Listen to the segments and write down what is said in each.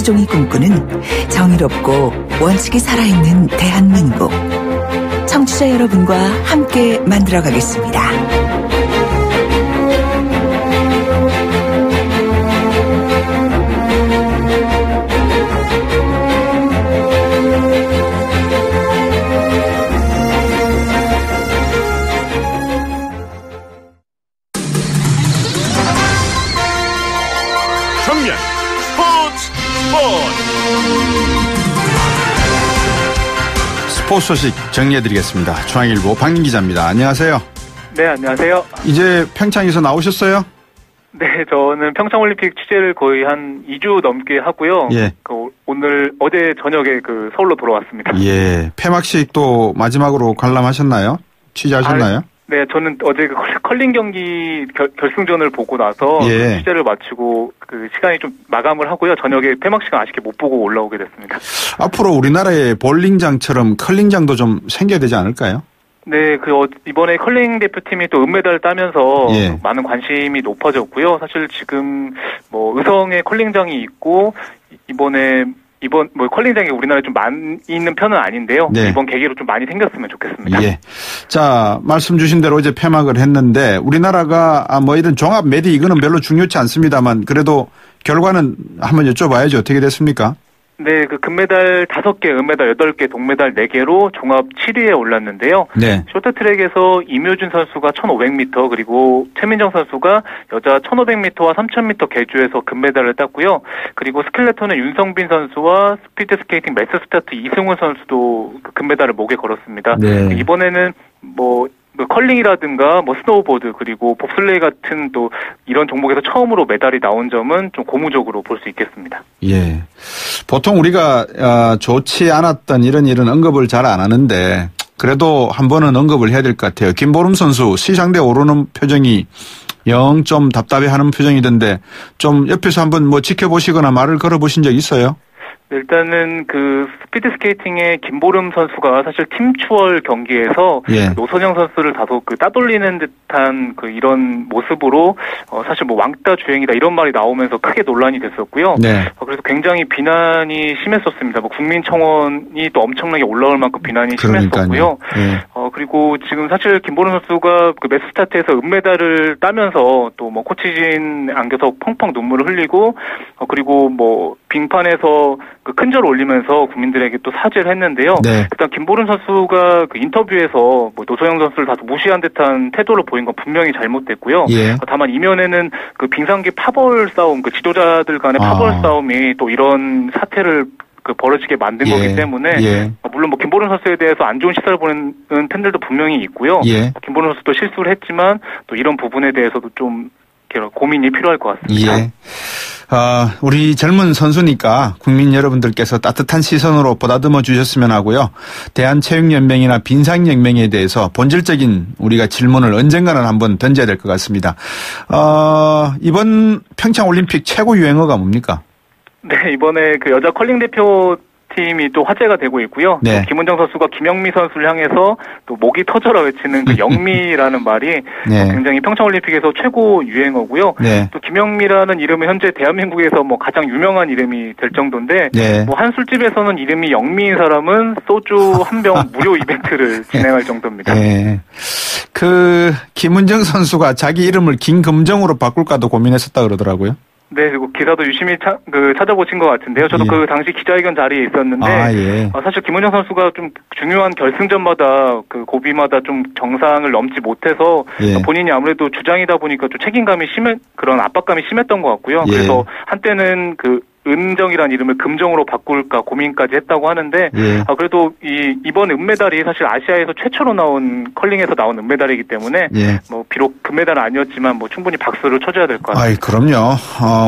김수종이 꿈꾸는 정의롭고 원칙이 살아있는 대한민국. 청취자 여러분과 함께 만들어가겠습니다. 정면 스포츠 소식 정리해드리겠습니다. 중앙일보 박민 기자입니다. 안녕하세요. 네, 안녕하세요. 이제 평창에서 나오셨어요? 네, 저는 평창올림픽 취재를 거의 한 2주 넘게 하고요. 예. 어제 저녁에 서울로 돌아왔습니다. 예. 폐막식 또 마지막으로 관람하셨나요? 취재하셨나요? 네, 저는 어제 컬링 경기 결승전을 보고 나서 예. 취재를 마치고 시간이 좀 마감을 하고요. 저녁에 폐막식은 아쉽게 못 보고 올라오게 됐습니다. 앞으로 우리나라의 볼링장처럼 컬링장도 좀 생겨야 되지 않을까요? 네, 이번에 컬링 대표팀이 또 은메달을 따면서 예. 많은 관심이 높아졌고요. 사실 지금 의성에 컬링장이 있고 이번 컬링장이 우리나라에 좀 많이 있는 편은 아닌데요. 네. 이번 계기로 좀 많이 생겼으면 좋겠습니다. 예. 자, 말씀 주신 대로 이제 폐막을 했는데 우리나라가 이런 종합 메디 이거는 별로 중요치 않습니다만 그래도 결과는 한번 여쭤봐야죠. 어떻게 됐습니까? 네, 금메달 5개, 은메달 8개, 동메달 4개로 종합 7위에 올랐는데요. 네. 쇼트트랙에서 임효준 선수가 1500m 그리고 최민정 선수가 여자 1500m와 3000m 계주에서 금메달을 땄고요. 그리고 스켈레톤은 윤성빈 선수와 스피드 스케이팅 매스 스타트 이승훈 선수도 금메달을 목에 걸었습니다. 네. 이번에는 컬링이라든가 스노우보드 그리고 봅슬레이 같은 또 이런 종목에서 처음으로 메달이 나온 점은 좀 고무적으로 볼 수 있겠습니다. 예. 보통 우리가 좋지 않았던 이런 일은 언급을 잘 안 하는데 그래도 한 번은 언급을 해야 될 것 같아요. 김보름 선수 시상대 오르는 표정이 영 좀 답답해하는 표정이던데 좀 옆에서 한번 지켜보시거나 말을 걸어보신 적 있어요? 일단은 스피드 스케이팅의 김보름 선수가 사실 팀 추월 경기에서 예. 노선영 선수를 다소 따돌리는 듯한 이런 모습으로 사실 왕따 주행이다 이런 말이 나오면서 크게 논란이 됐었고요. 네. 그래서 굉장히 비난이 심했었습니다. 국민청원이 또 엄청나게 올라올 만큼 비난이 심했었고요. 예. 그리고 지금 사실 김보름 선수가 매스 스타트에서 은메달을 따면서 또 코치진 안겨서 펑펑 눈물을 흘리고 그리고 빙판에서 큰절 올리면서 국민들에게 또 사죄를 했는데요. 네. 일단 김보름 선수가 인터뷰에서 노소영 선수를 다소 무시한 듯한 태도를 보인 건 분명히 잘못됐고요. 예. 다만 이면에는 비상계 파벌 싸움, 지도자들 간의 파벌 싸움이 또 이런 사태를 벌어지게 만든 거기 때문에 예. 물론 김보름 선수에 대해서 안 좋은 시선을 보는 팬들도 분명히 있고요. 예. 김보름 선수도 실수를 했지만 또 이런 부분에 대해서도 좀 고민이 필요할 것 같습니다. 예. 우리 젊은 선수니까 국민 여러분들께서 따뜻한 시선으로 보다듬어 주셨으면 하고요. 대한체육연맹이나 빈상연맹에 대해서 본질적인 우리가 질문을 언젠가는 한번 던져야 될 것 같습니다. 이번 평창올림픽 최고 유행어가 뭡니까? 네, 이번에 여자 컬링 대표팀이 또 화제가 되고 있고요. 네. 또 김은정 선수가 김영미 선수를 향해서 또 목이 터져라 외치는 영미라는 말이 네. 굉장히 평창올림픽에서 최고 유행어고요. 네. 또 김영미라는 이름은 현재 대한민국에서 가장 유명한 이름이 될 정도인데 네. 한 술집에서는 이름이 영미인 사람은 소주 한 병 무료 이벤트를 진행할 정도입니다. 네. 김은정 선수가 자기 이름을 김금정으로 바꿀까도 고민했었다 그러더라고요. 네, 그리고 기사도 유심히 찾아보신 것 같은데요. 저도 예. 당시 기자회견 자리에 있었는데, 예. 사실 김은정 선수가 좀 중요한 결승전마다 고비마다 좀 정상을 넘지 못해서 예. 본인이 아무래도 주장이다 보니까 좀 책임감이 그런 압박감이 심했던 것 같고요. 예. 그래서 한때는 은정이라는 이름을 금정으로 바꿀까 고민까지 했다고 하는데 예. 그래도 이번 은메달이 사실 아시아에서 최초로 나온 컬링에서 나온 은메달이기 때문에 예. 비록 금메달은 아니었지만 충분히 박수를 쳐줘야 될 것 같습니다. 그럼요.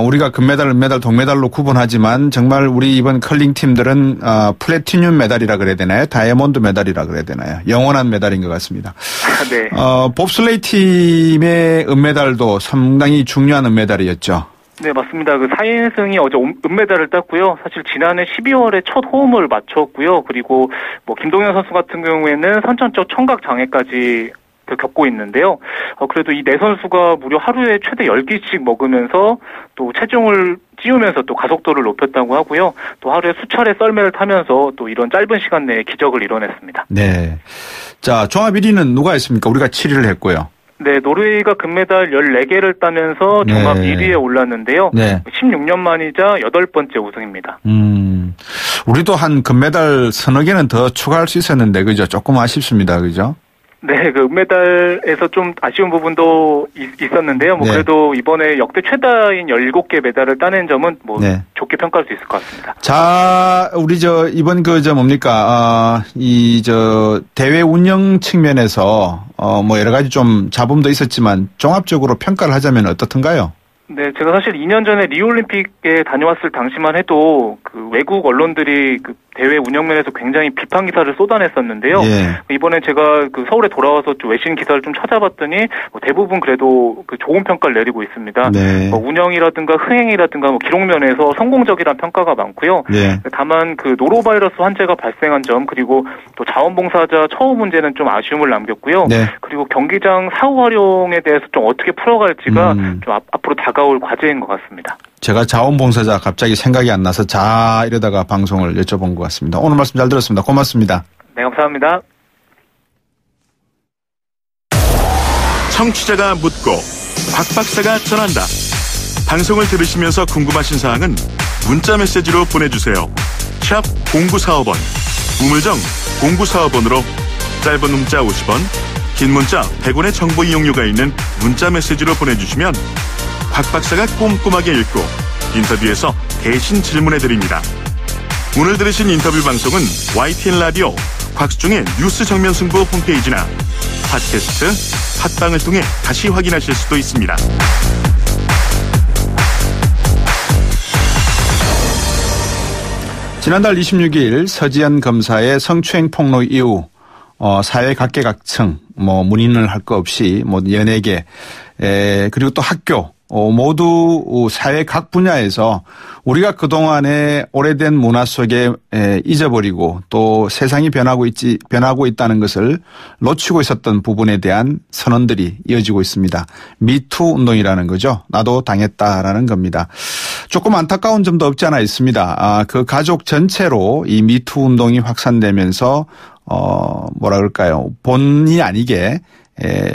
우리가 금메달, 은메달, 동메달로 구분하지만 정말 우리 이번 컬링 팀들은 플래티늄 메달이라 그래야 되나요? 다이아몬드 메달이라 그래야 되나요? 영원한 메달인 것 같습니다. 네. 봅슬레이 팀의 은메달도 상당히 중요한 은메달이었죠. 네, 맞습니다. 4인승이 어제 은메달을 땄고요. 사실 지난해 12월에 첫 호흡을 마쳤고요. 그리고 김동현 선수 같은 경우에는 선천적 청각 장애까지 겪고 있는데요. 그래도 이 네 선수가 무려 하루에 최대 10끼씩 먹으면서 또 체중을 찌우면서 또 가속도를 높였다고 하고요. 또 하루에 수차례 썰매를 타면서 또 이런 짧은 시간 내에 기적을 이뤄냈습니다. 네. 자, 종합 1위는 누가 했습니까? 우리가 7위를 했고요. 네, 노르웨이가 금메달 14개를 따면서 종합 1위에 올랐는데요. 네. 16년 만이자 8번째 우승입니다. 우리도 한 금메달 서너 개는 더 추가할 수 있었는데, 그죠? 조금 아쉽습니다. 그죠? 네, 그 은메달에서 좀 아쉬운 부분도 있었는데요. 뭐, 네. 그래도 이번에 역대 최다인 17개 메달을 따낸 점은 뭐, 네. 좋게 평가할 수 있을 것 같습니다. 자, 우리 이번 뭡니까, 대회 운영 측면에서, 뭐, 여러 가지 좀 잡음도 있었지만, 종합적으로 평가를 하자면 어떻던가요? 네, 제가 사실 2년 전에 리우올림픽에 다녀왔을 당시만 해도 그 외국 언론들이 그 대회 운영면에서 굉장히 비판 기사를 쏟아냈었는데요. 예. 이번에 제가 그 서울에 돌아와서 좀 외신 기사를 좀 찾아봤더니 대부분 그래도 그 좋은 평가를 내리고 있습니다. 네. 운영이라든가 흥행이라든가 기록면에서 성공적이라는 평가가 많고요. 예. 다만 그 노로바이러스 환자가 발생한 점 그리고 또 자원봉사자 처우 문제는 좀 아쉬움을 남겼고요. 네. 그리고 경기장 사후 활용에 대해서 좀 어떻게 풀어갈지가 좀 앞으로 다가올 과제인 것 같습니다. 제가 자원봉사자 갑자기 생각이 안 나서 이러다가 방송을 여쭤본 것 같습니다. 오늘 말씀 잘 들었습니다. 고맙습니다. 네, 감사합니다. 청취자가 묻고 박 박사가 전한다. 방송을 들으시면서 궁금하신 사항은 문자 메시지로 보내주세요. 샵 0945번, 우물정 0945번으로 짧은 문자 50원, 긴 문자 100원의 정보 이용료가 있는 문자 메시지로 보내주시면 박 박사가 꼼꼼하게 읽고 인터뷰에서 대신 질문해드립니다. 오늘 들으신 인터뷰 방송은 YTN 라디오 곽수중의 뉴스 정면 승부 홈페이지나 팟캐스트, 팟빵을 통해 다시 확인하실 수도 있습니다. 지난달 26일 서지현 검사의 성추행 폭로 이후 사회 각계각층 문의를 할 거 없이 연예계 그리고 또 학교 모두 사회 각 분야에서 우리가 그동안에 오래된 문화 속에 잊어버리고 또 세상이 변하고 있다는 것을 놓치고 있었던 부분에 대한 선언들이 이어지고 있습니다. 미투 운동이라는 거죠. 나도 당했다라는 겁니다. 조금 안타까운 점도 없지 않아 있습니다. 그 가족 전체로 이 미투 운동이 확산되면서 본의 아니게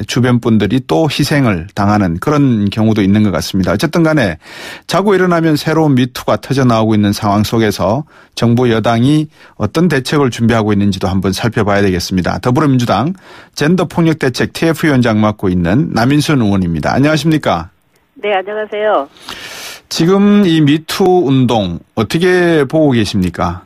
주변 분들이 또 희생을 당하는 그런 경우도 있는 것 같습니다. 어쨌든 간에 자고 일어나면 새로운 미투가 터져나오고 있는 상황 속에서 정부 여당이 어떤 대책을 준비하고 있는지도 한번 살펴봐야 되겠습니다. 더불어민주당 젠더폭력대책 TF위원장 맡고 있는 남인순 의원입니다. 안녕하십니까? 네, 안녕하세요. 지금 이 미투 운동 어떻게 보고 계십니까?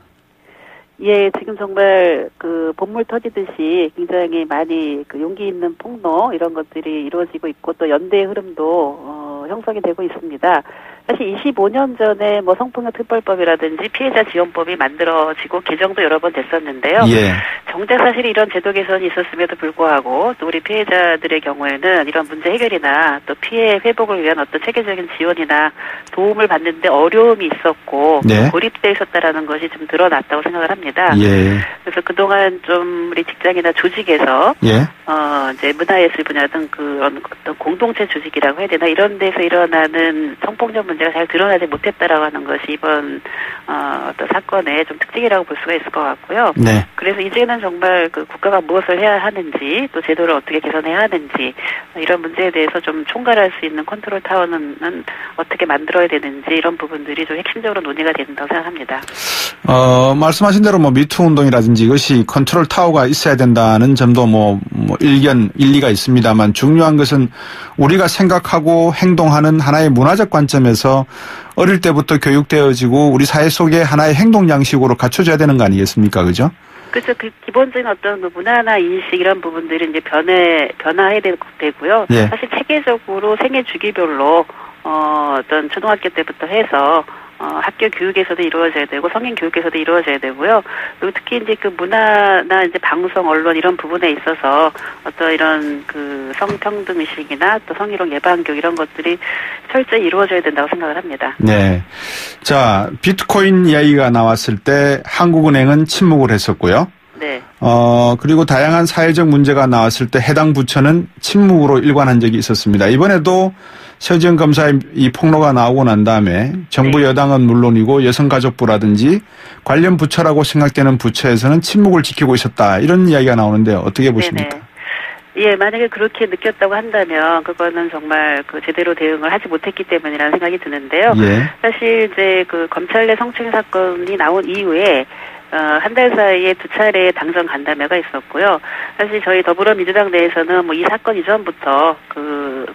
예, 지금 정말 본물 터지듯이 굉장히 많이 용기 있는 폭로 이런 것들이 이루어지고 있고 또 연대의 흐름도 형성이 되고 있습니다. 사실 25년 전에 성폭력특별법이라든지 피해자 지원법이 만들어지고 개정도 여러 번 됐었는데요. 예. 정작 사실 이런 제도 개선이 있었음에도 불구하고 또 우리 피해자들의 경우에는 이런 문제 해결이나 또 피해 회복을 위한 어떤 체계적인 지원이나 도움을 받는데 어려움이 있었고 네. 고립돼 있었다라는 것이 좀 드러났다고 생각을 합니다. 예. 그래서 그동안 좀 우리 직장이나 조직에서 예. 이제 문화예술 분야 등 그런 어떤 공동체 조직이라고 해야 되나 이런 데서 일어나는 성폭력 문제가 잘 드러나지 못했다라고 하는 것이 이번 어떤 사건의 좀 특징이라고 볼 수가 있을 것 같고요. 네. 그래서 이제는 정말 국가가 무엇을 해야 하는지 또 제도를 어떻게 개선해야 하는지 이런 문제에 대해서 좀 총괄할 수 있는 컨트롤 타워는 어떻게 만들어야 되는지 이런 부분들이 좀 핵심적으로 논의가 된다고 생각합니다. 말씀하신 대로 미투 운동이라든지 이것이 컨트롤 타워가 있어야 된다는 점도 일리가 있습니다만 중요한 것은 우리가 생각하고 행동하는 하나의 문화적 관점에서 어릴 때부터 교육되어지고 우리 사회 속에 하나의 행동 양식으로 갖춰져야 되는 거 아니겠습니까? 그죠? 그렇죠. 기본적인 어떤 문화나 인식 이런 부분들이 이제 변화해야 되고요. 예. 사실 체계적으로 생애 주기별로 어떤 초등학교 때부터 해서 학교 교육에서도 이루어져야 되고 성인 교육에서도 이루어져야 되고요. 그리고 특히 이제 문화나 이제 방송, 언론 이런 부분에 있어서 어떤 이런 성평등 의식이나 또 성희롱 예방 교육 이런 것들이 철저히 이루어져야 된다고 생각을 합니다. 네. 자, 비트코인 이야기가 나왔을 때 한국은행은 침묵을 했었고요. 네. 그리고 다양한 사회적 문제가 나왔을 때 해당 부처는 침묵으로 일관한 적이 있었습니다. 이번에도 서지영 검사의 이 폭로가 나오고 난 다음에 정부 네. 여당은 물론이고 여성가족부라든지 관련 부처라고 생각되는 부처에서는 침묵을 지키고 있었다. 이런 이야기가 나오는데 어떻게 보십니까? 네네. 예, 만약에 그렇게 느꼈다고 한다면 그거는 정말 그 제대로 대응을 하지 못했기 때문이라는 생각이 드는데요. 예. 사실 이제 그 검찰 내 성추행 사건이 나온 이후에 한 달 사이에 2차례 당정 간담회가 있었고요. 사실 저희 더불어민주당 내에서는 뭐 이 사건 이전부터 그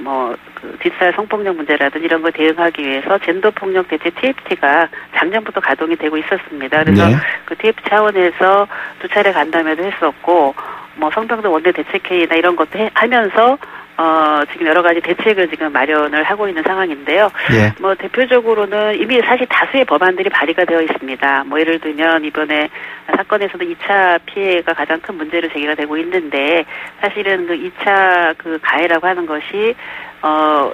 뒷살 성폭력 문제라든지 이런 걸 대응하기 위해서 젠더 폭력 대책 TFT가 작년부터 가동이 되고 있었습니다. 그래서 네. 그 TFT 차원에서 2차례 간담회도 했었고 뭐 성평등 원내 대책회의나 이런 것도 하면서 지금 여러 가지 대책을 지금 마련을 하고 있는 상황인데요. 예. 뭐 대표적으로는 이미 사실 다수의 법안들이 발의가 되어 있습니다. 뭐 예를 들면 이번에 사건에서도 2차 피해가 가장 큰 문제로 제기가 되고 있는데 사실은 그 2차 그 가해라고 하는 것이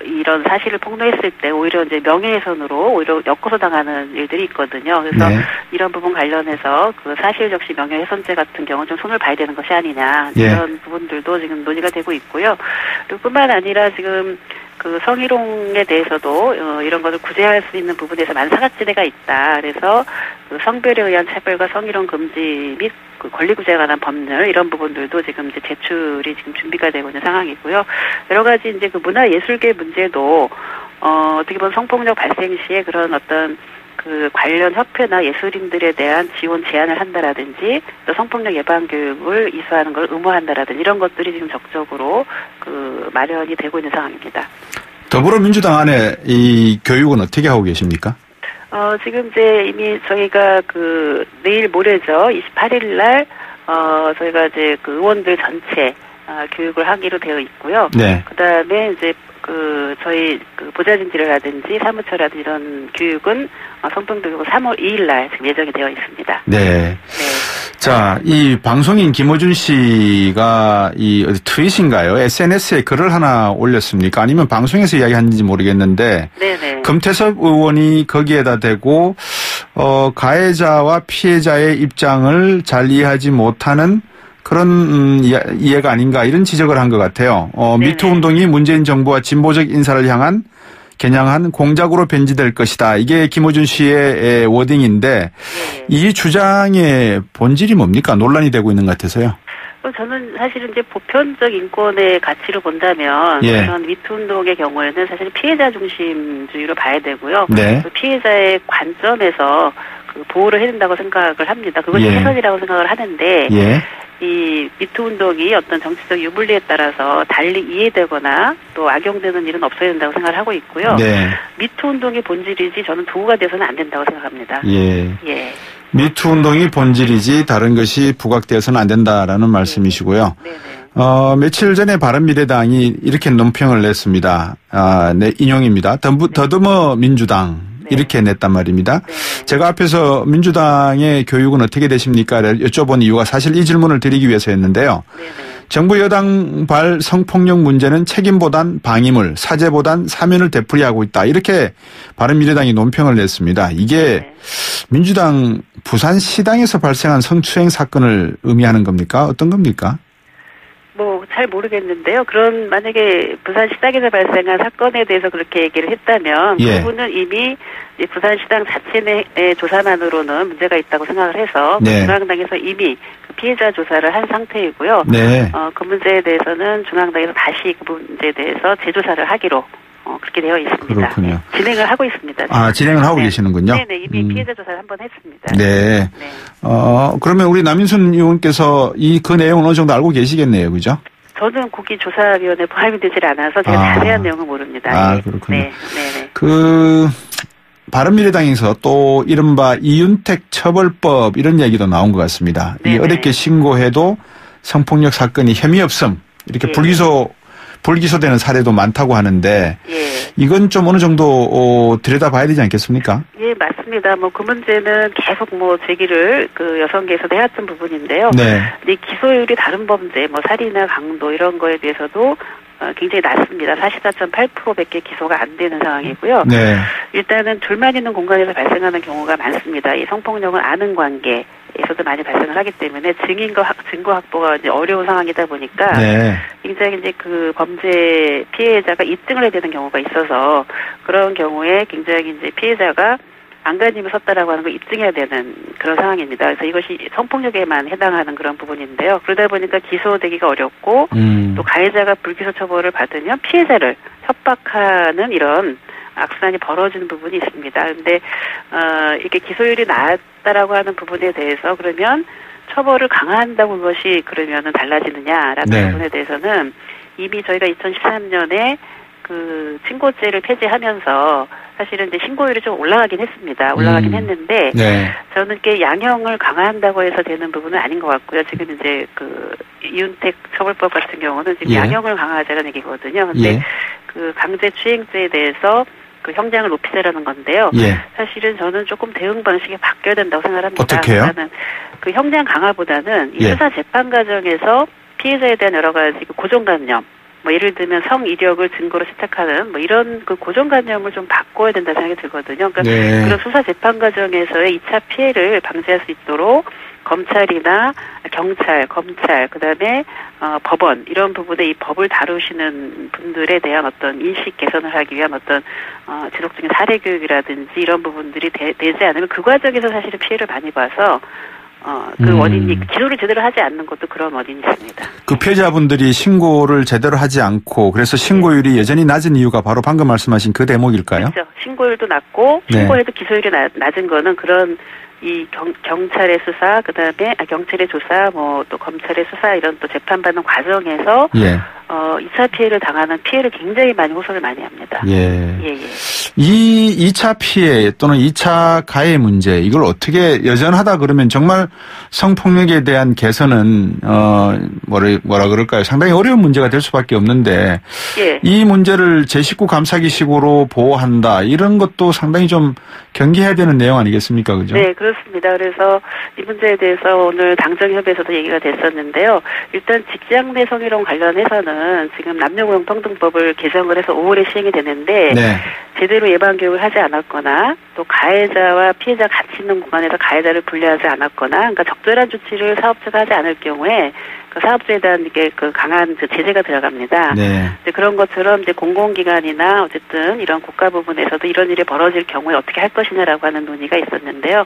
이런 사실을 폭로했을 때 오히려 이제 명예훼손으로 오히려 엮어서 당하는 일들이 있거든요. 그래서 네. 이런 부분 관련해서 그 사실 적시 명예훼손죄 같은 경우는 좀 손을 봐야 되는 것이 아니냐 예. 이런 부분들도 지금 논의가 되고 있고요. 그리고 뿐만 아니라 지금 그 성희롱에 대해서도 이런 것을 구제할 수 있는 부분에서 만사각지대가 있다. 그래서 그 성별에 의한 차별과 성희롱 금지 및 그 권리구제에 관한 법률 이런 부분들도 지금 이제 제출이 지금 준비가 되고 있는 상황이고요. 여러 가지 이제 그 문화예술계 문제도 어떻게 보면 성폭력 발생 시에 그런 어떤 그 관련 협회나 예술인들에 대한 지원 제한을 한다라든지 또 성폭력 예방 교육을 이수하는 걸 의무화한다라든지 이런 것들이 지금 적극적으로 그 마련이 되고 있는 상황입니다. 더불어민주당 안에 이 교육은 어떻게 하고 계십니까? 지금 이제 이미 저희가 그 내일 모레죠. 28일 날 저희가 이제 그 의원들 전체 교육을 하기로 되어 있고요. 네. 그다음에 이제 저희 보좌진들이라든지 사무처라든지 이런 교육은 성평등 교육은 3월 2일 날 지금 예정이 되어 있습니다. 네. 네. 자, 이 방송인 김어준 씨가 어디 트윗인가요? SNS에 글을 하나 올렸습니까? 아니면 방송에서 이야기하는지 모르겠는데. 네네. 금태섭 의원이 거기에다 대고, 가해자와 피해자의 입장을 잘 이해하지 못하는 그런 이해가 아닌가 이런 지적을 한 것 같아요. 미투 운동이 문재인 정부와 진보적 인사를 향한 겨냥한 공작으로 변질될 것이다. 이게 김어준 씨의 워딩인데 이 주장의 본질이 뭡니까? 논란이 되고 있는 것 같아서요. 저는 사실은 이제 보편적 인권의 가치로 본다면 예. 그런 미투 운동의 경우에는 사실 피해자 중심주의로 봐야 되고요. 네. 그 피해자의 관점에서 그 보호를 해야 된다고 생각을 합니다. 그것이 예. 최선이라고 생각을 하는데 예. 이 미투 운동이 어떤 정치적 유불리에 따라서 달리 이해되거나 또 악용되는 일은 없어야 된다고 생각을 하고 있고요. 네. 미투 운동의 본질이지 저는 도구가 돼서는 안 된다고 생각합니다. 예. 예. 미투 운동이 본질이지 다른 것이 부각되어서는 안 된다라는 말씀이시고요. 네네. 며칠 전에 바른미래당이 이렇게 논평을 냈습니다. 네, 인용입니다. 더듬어 민주당. 이렇게 냈단 말입니다. 제가 앞에서 민주당의 교육은 어떻게 되십니까? 여쭤본 이유가 사실 이 질문을 드리기 위해서였는데요. 정부 여당발 성폭력 문제는 책임보단 방임을, 사죄보단 사면을 되풀이하고 있다. 이렇게 바른미래당이 논평을 냈습니다. 이게 민주당 부산시당에서 발생한 성추행 사건을 의미하는 겁니까? 어떤 겁니까? 잘 모르겠는데요. 만약에 부산시당에서 발생한 사건에 대해서 그렇게 얘기를 했다면, 예. 그분은 이미 부산시당 자체 내 조사만으로는 문제가 있다고 생각을 해서, 네. 중앙당에서 이미 그 피해자 조사를 한 상태이고요. 네. 그 문제에 대해서는 중앙당에서 다시 그 문제에 대해서 재조사를 하기로 그렇게 되어 있습니다. 그렇군요. 네, 진행을 하고 있습니다. 진행을 하고 네. 계시는군요. 네네, 이미 피해자 조사를 한번 했습니다. 네. 네. 그러면 우리 남인순 의원께서 그 내용은 어느 정도 알고 계시겠네요. 그죠? 저는 거기 조사위원회에 포함이 되질 않아서 제가 자세한 내용은 모릅니다. 그렇군요. 네. 네네. 바른미래당에서 또 이른바 이윤택 처벌법 이런 얘기도 나온 것 같습니다. 이 어렵게 신고해도 성폭력 사건이 혐의 없음 이렇게 불기소되는 사례도 많다고 하는데 이건 좀 어느 정도 들여다봐야 되지 않겠습니까? 예, 맞습니다. 그 문제는 계속 제기를 여성계에서도 해왔던 부분인데요. 네. 이 기소율이 다른 범죄, 살인이나 강도 이런 거에 대해서도 굉장히 낮습니다. 44.8%밖에 기소가 안 되는 상황이고요. 네. 일단은 둘만 있는 공간에서 발생하는 경우가 많습니다. 이 성폭력은 아는 관계, 사회에서도 많이 발생을 하기 때문에 증거 확보가 이제 어려운 상황이다 보니까 네. 굉장히 이제 그 범죄 피해자가 입증을 해야 되는 경우가 있어서 그런 경우에 굉장히 이제 피해자가 안간힘을 썼다라고 하는 걸 입증해야 되는 그런 상황입니다. 그래서 이것이 성폭력에만 해당하는 그런 부분인데요. 그러다 보니까 기소되기가 어렵고 또 가해자가 불기소 처벌을 받으면 피해자를 협박하는 이런 악순환이 벌어지는 부분이 있습니다. 그런데 이렇게 기소율이 낮다라고 하는 부분에 대해서 그러면 처벌을 강화한다고 그것이 그러면은 달라지느냐라는 네. 부분에 대해서는 이미 저희가 2013년에 그 신고죄를 폐지하면서 사실은 이제 신고율이 좀 올라가긴 했습니다. 올라가긴 했는데 네. 저는 이게 양형을 강화한다고 해서 되는 부분은 아닌 것 같고요. 지금 이제 그 이윤택 처벌법 같은 경우는 지금 예. 양형을 강화하자는 얘기거든요. 근데 예. 그 강제추행죄에 대해서 그 형량을 높이자라는 건데요. 예. 사실은 저는 조금 대응 방식이 바뀌어야 된다고 생각합니다. 어떻게요? 그러니까는 그 형량 강화보다는 이 예. 수사 재판 과정에서 피해자에 대한 여러 가지 그 고정관념, 뭐 예를 들면 성이력을 증거로 채택하는 뭐 이런 그 고정관념을 좀 바꿔야 된다 생각이 들거든요. 그러니까 네. 그런 수사 재판 과정에서의 2차 피해를 방지할 수 있도록 검찰이나 경찰, 검찰, 그다음에 법원 이런 부분에 이 법을 다루시는 분들에 대한 어떤 인식 개선을 하기 위한 어떤 지속적인 사례 교육이라든지 이런 부분들이 되지 않으면 그 과정에서 사실은 피해를 많이 봐서 그 원인이 기소를 제대로 하지 않는 것도 그런 원인이 있습니다. 그 피해자분들이 신고를 제대로 하지 않고 그래서 신고율이 여전히 낮은 이유가 바로 방금 말씀하신 그 대목일까요? 그렇죠. 신고율도 낮고 네. 신고해도 기소율이 낮은 거는 그런 이 경찰의 수사, 그다음에 경찰의 조사, 뭐 또 검찰의 수사 이런 또 재판받는 과정에서 예. 2차 피해를 당하는 피해를 굉장히 많이 호소를 많이 합니다. 예. 예. 이 2차 피해 또는 2차 가해 문제 이걸 어떻게 여전하다 그러면 정말 성폭력에 대한 개선은 뭐라 그럴까요? 상당히 어려운 문제가 될 수밖에 없는데 예. 이 문제를 제 식구 감싸기식으로 보호한다 이런 것도 상당히 좀 경계해야 되는 내용 아니겠습니까? 그죠? 네, 그렇습니다. 그래서 이 문제에 대해서 오늘 당정협의회에서도 얘기가 됐었는데요. 일단 직장 내 성희롱 관련해서는 지금 남녀고용평등법을 개정을 해서 5월에 시행이 되는데 네. 제대로 예방 교육을 하지 않았거나 또 가해자와 피해자 같이 있는 공간에서 가해자를 분리하지 않았거나 그러니까 적절한 조치를 사업자가 하지 않을 경우에 그 사업자에 대한 이게 그 강한 제재가 들어갑니다. 네. 이제 그런 것처럼 이제 공공기관이나 어쨌든 이런 국가 부분에서도 이런 일이 벌어질 경우에 어떻게 할 것이냐라고 하는 논의가 있었는데요.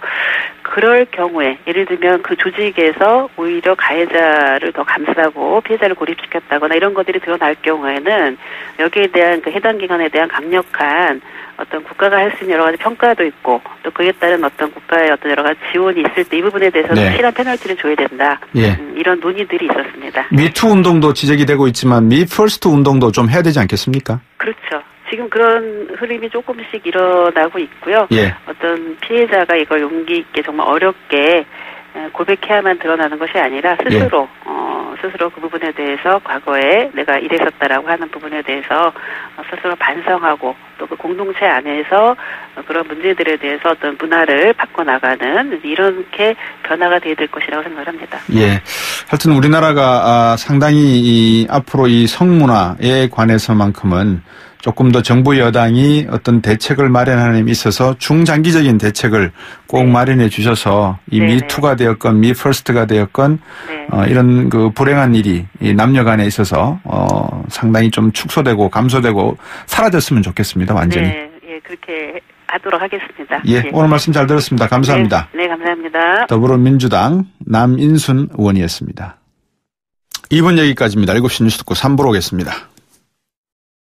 그럴 경우에 예를 들면 그 조직에서 오히려 가해자를 더 감싸고 피해자를 고립시켰다거나 이런 것들이 드러날 경우에는 여기에 대한 그 해당 기관에 대한 강력한 어떤 국가가 할 수 있는 여러 가지 평가도 있고 또 그에 따른 어떤 국가의 어떤 여러 가지 지원이 있을 때 이 부분에 대해서는 네. 확실한 페널티를 줘야 된다. 예. 이런 논의들이 있었습니다. 미투 운동도 지적이 되고 있지만 미퍼스트 운동도 좀 해야 되지 않겠습니까? 그렇죠. 지금 그런 흐름이 조금씩 일어나고 있고요. 예. 어떤 피해자가 이걸 용기 있게 정말 어렵게 고백해야만 드러나는 것이 아니라 스스로 스스로 그 부분에 대해서 과거에 내가 이랬었다라고 하는 부분에 대해서 스스로 반성하고 또 그 공동체 안에서 그런 문제들에 대해서 어떤 문화를 바꿔나가는 이렇게 변화가 돼야 될 것이라고 생각합니다. 예. 하여튼 우리나라가 상당히 앞으로 이 성문화에 관해서만큼은 조금 더 정부 여당이 어떤 대책을 마련하는 데 있어서 중장기적인 대책을 꼭 마련해 주셔서 이 미투가 되었건 미퍼스트가 되었건 이런 그 불행한 일이 이 남녀 간에 있어서 상당히 좀 축소되고 감소되고 사라졌으면 좋겠습니다. 완전히. 네, 예, 그렇게 하도록 하겠습니다. 예, 오늘 말씀 잘 들었습니다. 감사합니다. 네, 감사합니다. 더불어민주당 남인순 의원이었습니다. 2분 여기까지입니다. 7시 뉴스 듣고 3부로 오겠습니다.